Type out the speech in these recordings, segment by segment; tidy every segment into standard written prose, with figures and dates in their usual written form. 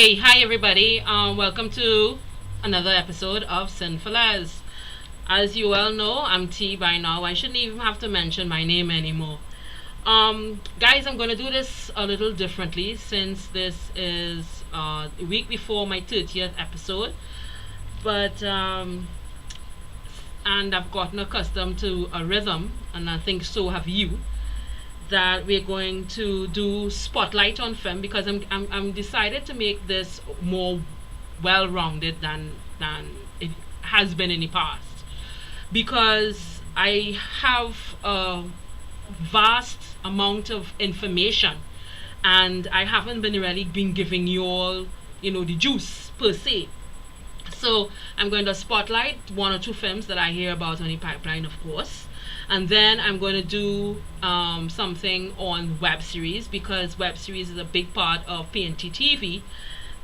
Hey, hi everybody. Welcome to another episode of Cin4Lez. As you well know, I'm T by now. I shouldn't even have to mention my name anymore. Guys, I'm going to do this a little differently since this is a week before my 30th episode. But and I've gotten accustomed to a rhythm, and I think so have you, that we're going to do spotlight on film, because I'm decided to make this more well-rounded than it has been in the past, because I have a vast amount of information and I haven't really been giving you all, the juice per se. So I'm going to spotlight one or two films that I hear about on the pipeline, of course. And then I'm going to do something on web series, because web series is a big part of PNT TV.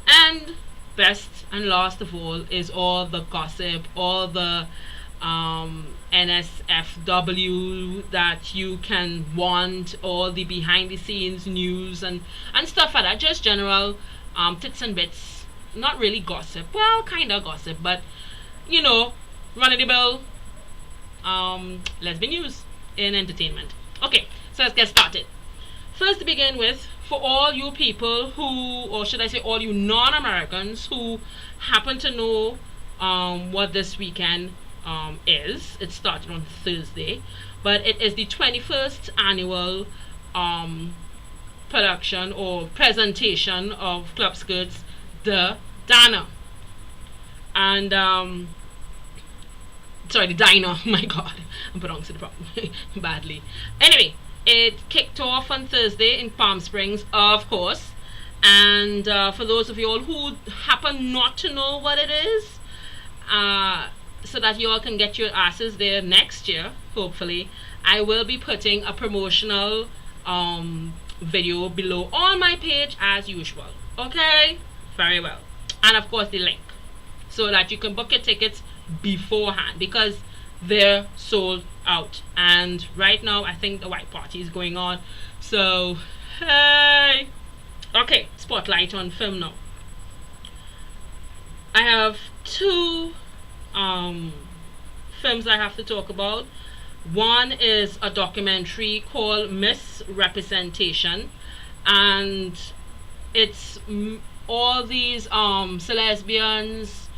And best and last of all is all the gossip, all the NSFW that you can want, all the behind the scenes news and stuff like that. Just general tits and bits. Not really gossip. Well, kind of gossip, but run of the mill lesbian news in entertainment. Okay, so let's get started. First, to begin with, for all you people who, or should I say all you non-Americans who happen to know what this weekend is, it started on Thursday, but it is the 21st annual production or presentation of Club Skirt's The Diner. And sorry, the diner. My God, I'm pronouncing it probably badly. Anyway, it kicked off on Thursday in Palm Springs, of course. And for those of you all who happen not to know what it is, so that you all can get your asses there next year, hopefully, I will be putting a promotional video below on my page as usual. Okay, very well. And of course the link, so that you can book your tickets beforehand, because they're sold out. And right now I think the white party is going on, so hey. Okay, spotlight on film now. I have two films I have to talk about. One is a documentary called Misrepresentation, and it's all these lesbians,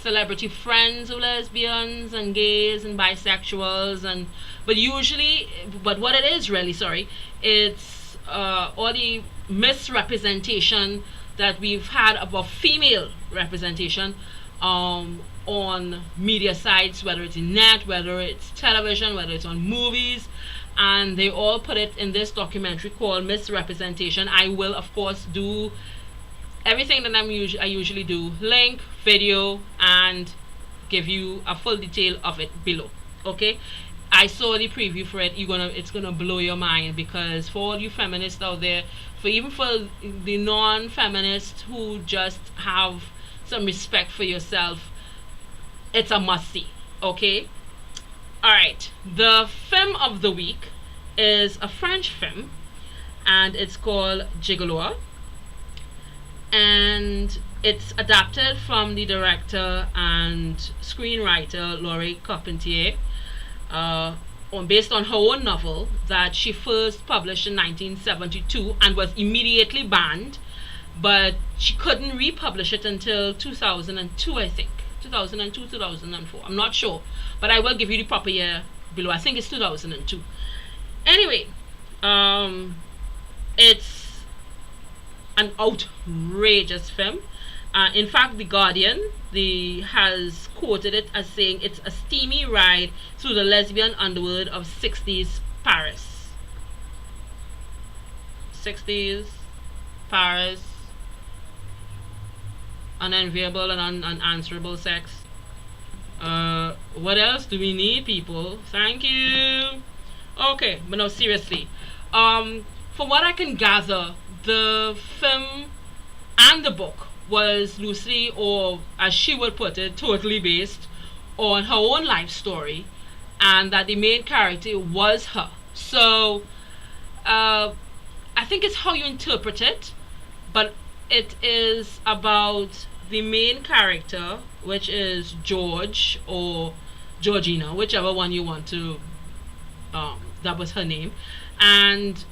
celebrity friends of lesbians and gays and bisexuals, but what it is really, it's all the misrepresentation that we've had about female representation on media sites, whether it's in net, whether it's television, whether it's on movies, and they all put it in this documentary called Misrepresentation. I will of course do everything that I usually do, link, video, and give you a full detail of it below. Okay, I saw the preview for it. It's gonna blow your mind, because for all you feminists out there, for the non-feminists who just have some respect for yourself, it's a must-see. Okay, all right. The film of the week is a French film, and it's called Gigolo. And it's adapted from the director and screenwriter Laurie Carpentier, based on her own novel that she first published in 1972 and was immediately banned, but she couldn't republish it until 2002, I think. 2002, 2004, I'm not sure, but I will give you the proper year below. I think it's 2002. Anyway, Um, it's an outrageous film. In fact, The Guardian has quoted it as saying it's a steamy ride through the lesbian underworld of 60s Paris. 60s Paris, unenviable and unanswerable sex. What else do we need, people? Thank you. Okay, but no, seriously. From what I can gather, the film and the book was loosely, or as she would put it, totally based on her own life story, and that the main character was her. So, I think it's how you interpret it, but it is about the main character, which is George or Georgina, whichever one you want to. That was her name, and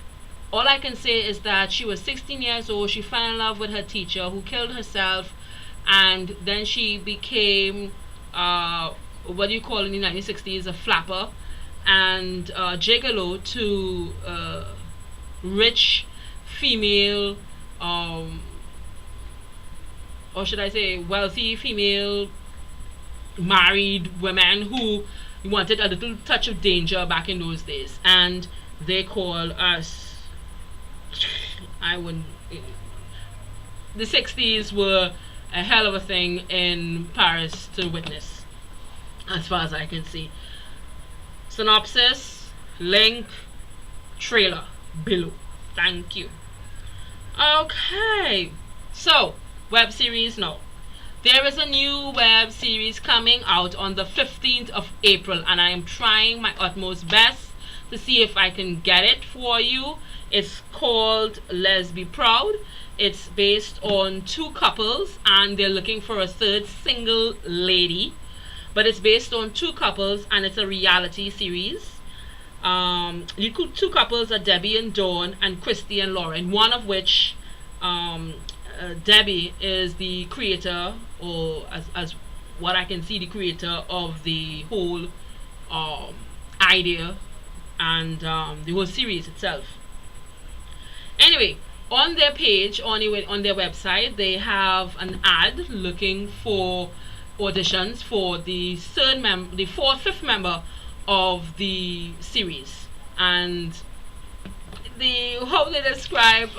all I can say is that she was 16 years old. She fell in love with her teacher, who killed herself, and then she became what do you call in the 1960s a flapper and gigolo to rich female, or should I say wealthy female married women who wanted a little touch of danger back in those days, and they call us, I wouldn't, the 60s were a hell of a thing in Paris to witness, as far as I can see. Synopsis, link, trailer below. Thank you. Okay, so web series now. There is a new web series coming out on the 15th of April, and I am trying my utmost best to see if I can get it for you. It's called Let's Be Proud. It's based on two couples, and they're looking for a third single lady. But it's based on two couples, and it's a reality series. Two couples are Debbie and Dawn, and Christy and Lauren, one of which Debbie is the creator, or as what I can see, the creator of the whole idea and the whole series itself. Anyway, on their page, on their website, they have an ad looking for auditions for the fifth member of the series, and how they describe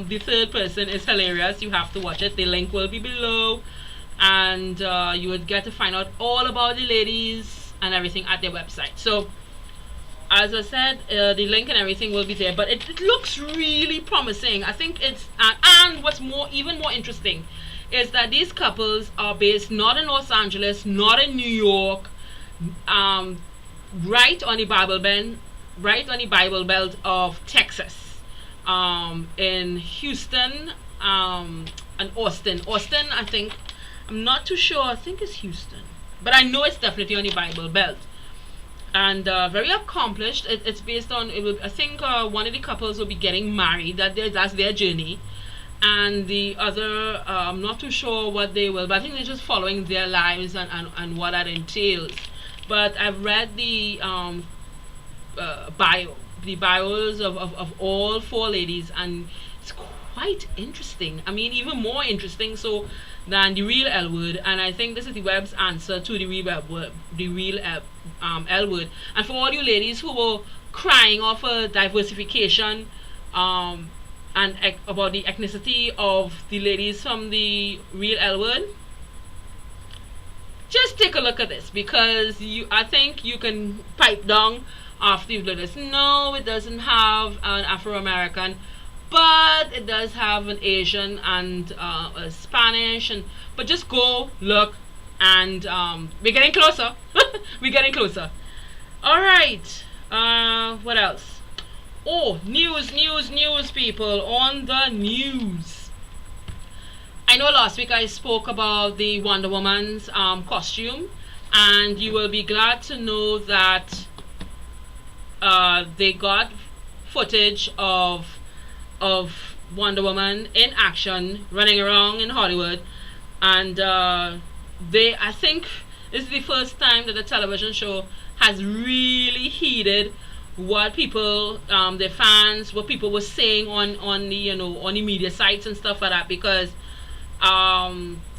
the third person is hilarious. You have to watch it. The link will be below, and you would get to find out all about the ladies and everything at their website. So as I said, the link and everything will be there, but it looks really promising. I think it's and what's even more interesting is that these couples are based not in Los Angeles, not in New York, right on the Bible Belt of Texas, in Houston, and Austin. Austin, I think, I'm not too sure. I think it's Houston, but I know it's definitely on the Bible Belt. And very accomplished. It's based on. I think one of the couples will be getting married. That's their journey, and the other, I'm not too sure what they will. But I think they're just following their lives and what that entails. But I've read the bios of all four ladies, and it's quite interesting. I mean, even more interesting so than the real L word. And I think this is the web's answer to the real L word. And for all you ladies who were crying off a diversification and about the ethnicity of the ladies from the real L word, just take a look at this, because I think you can pipe down after you've looked at this. No, it doesn't have an Afro-American, but it does have an Asian and a Spanish, but just go look, and we're getting closer. We're getting closer. All right. What else? Oh, news, people, on the news. I know last week I spoke about the Wonder Woman's costume, and you will be glad to know that they got footage of Wonder Woman in action running around in Hollywood, and I think this is the first time that the television show has really heeded what people, their fans, what people were saying on the, on the media sites and stuff like that, because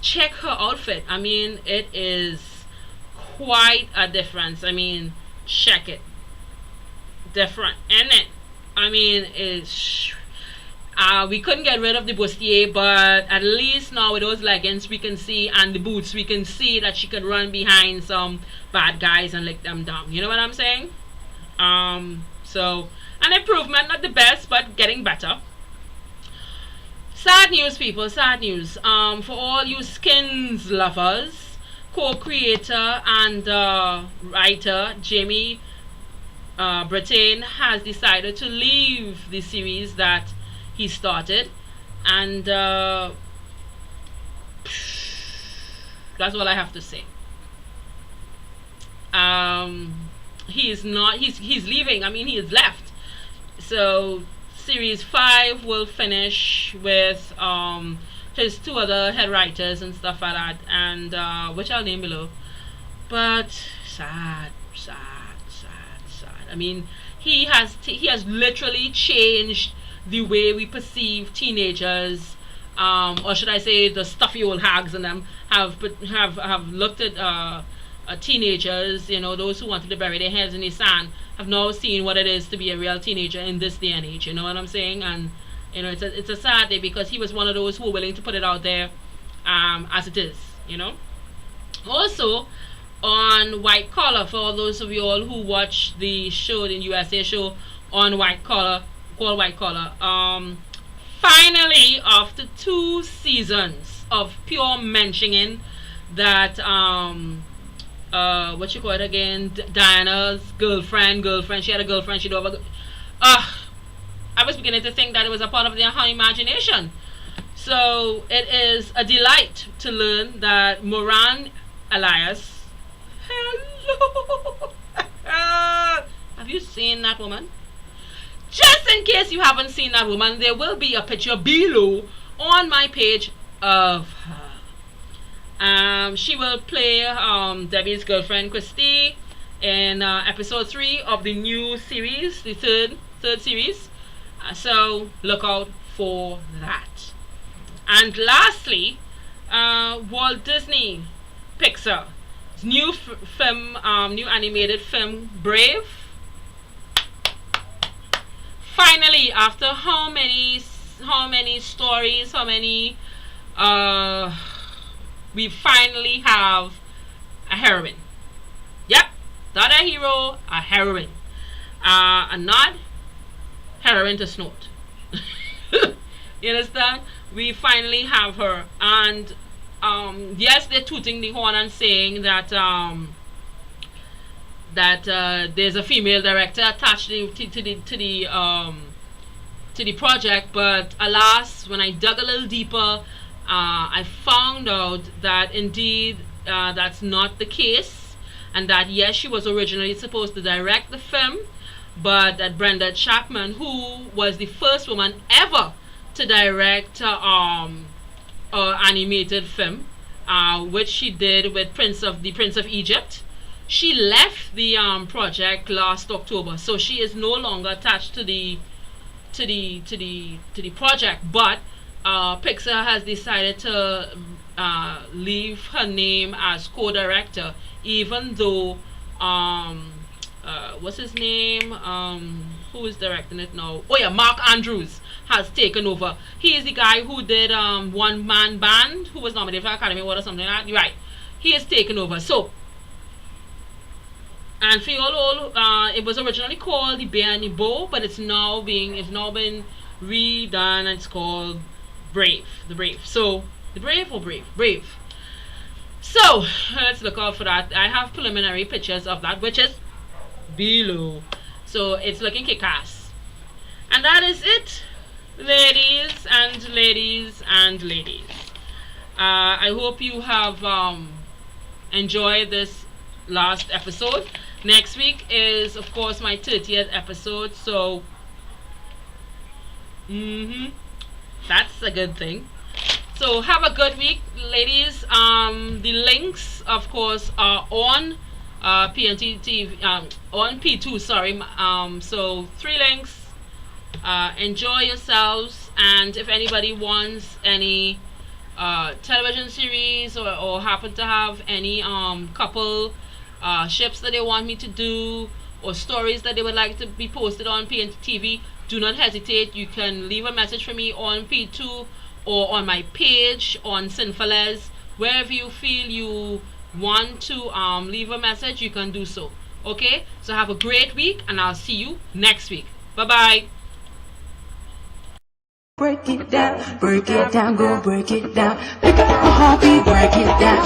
check her outfit. I mean, it is quite a difference. I mean, check it. Different, isn't it? I mean, it's we couldn't get rid of the bustier, but at least now with those leggings we can see, and the boots, we can see that she could run behind some bad guys and lick them down. You know what I'm saying? So an improvement, not the best, but getting better. Sad news, people, sad news. For all you skins lovers, co-creator and writer Jamie Brittain has decided to leave the series that he started, and that's all I have to say. He's leaving. I mean, he is left. So series 5 will finish with his 2 other head writers and stuff like that, and which I'll name below. But sad. I mean, he has literally changed the way we perceive teenagers, or should I say the stuffy old hags in them have looked at teenagers, those who wanted to bury their heads in the sand, have now seen what it is to be a real teenager in this day and age. You know what I'm saying? And it's a sad day, because he was one of those who were willing to put it out there as it is. Also, on White Collar, for all those of you all who watch the show, the USA show on White Collar, called White Collar, finally, after 2 seasons of pure mentioning that what you call it again, Diana's girlfriend, she had a girlfriend, she'd over, I was beginning to think that it was a part of her imagination. So it is a delight to learn that Moran Elias, hello, have you seen that woman? Just in case you haven't seen that woman, there will be a picture below on my page of her. She will play Debbie's girlfriend Christy in episode 3 of the new series, the third series. So look out for that. And lastly, Walt Disney Pixar new film, new animated film, Brave. Finally, after how many stories, we finally have a heroine. Yep, not a hero, a heroine. A not heroine to snort. You understand? We finally have her, and yes, they're tooting the horn and saying that there's a female director attached to the project, but alas, when I dug a little deeper, I found out that indeed that's not the case, and that yes, she was originally supposed to direct the film, but that Brenda Chapman, who was the first woman ever to direct animated film, which she did with Prince of Egypt, she left the project last October, so she is no longer attached to the project. But Pixar has decided to leave her name as co-director, even though what's his name? Who is directing it now? Oh yeah, Mark Andrews has taken over. He is the guy who did One Man Band, who was nominated for Academy Award or something like that. Right, he has taken over. So, and for all, it was originally called The Bear and the Bow, but it's now been redone. It's called Brave, the Brave. So the Brave or Brave? Brave. So let's look out for that. I have preliminary pictures of that, which is below. So it's looking kick-ass. And that is it, ladies and ladies and ladies. I hope you have enjoyed this last episode. Next week is, of course, my 30th episode, so that's a good thing. So have a good week, ladies. The links, of course, are on PNT TV, on P2, sorry. So 3 links. Enjoy yourselves, and if anybody wants any television series, or happen to have any couple ships that they want me to do, or stories that they would like to be posted on PNT TV, do not hesitate. You can leave a message for me on P2 or on my page on Cin4Lez. Wherever you feel you want to leave a message, you can do so. Okay, so have a great week, and I'll see you next week. Bye bye. Break it down, go break it down. Pick up a heartbeat, break it down,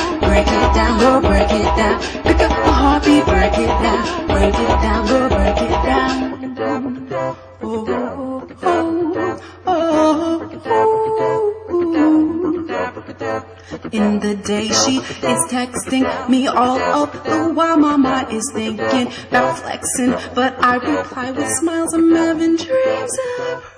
go break it down. Pick up a heartbeat, break it down, go break it down. Oh, oh, oh, oh. In the day she is texting me all up while my mind is thinking about flexing, but I reply with smiles. I'm having dreams of her.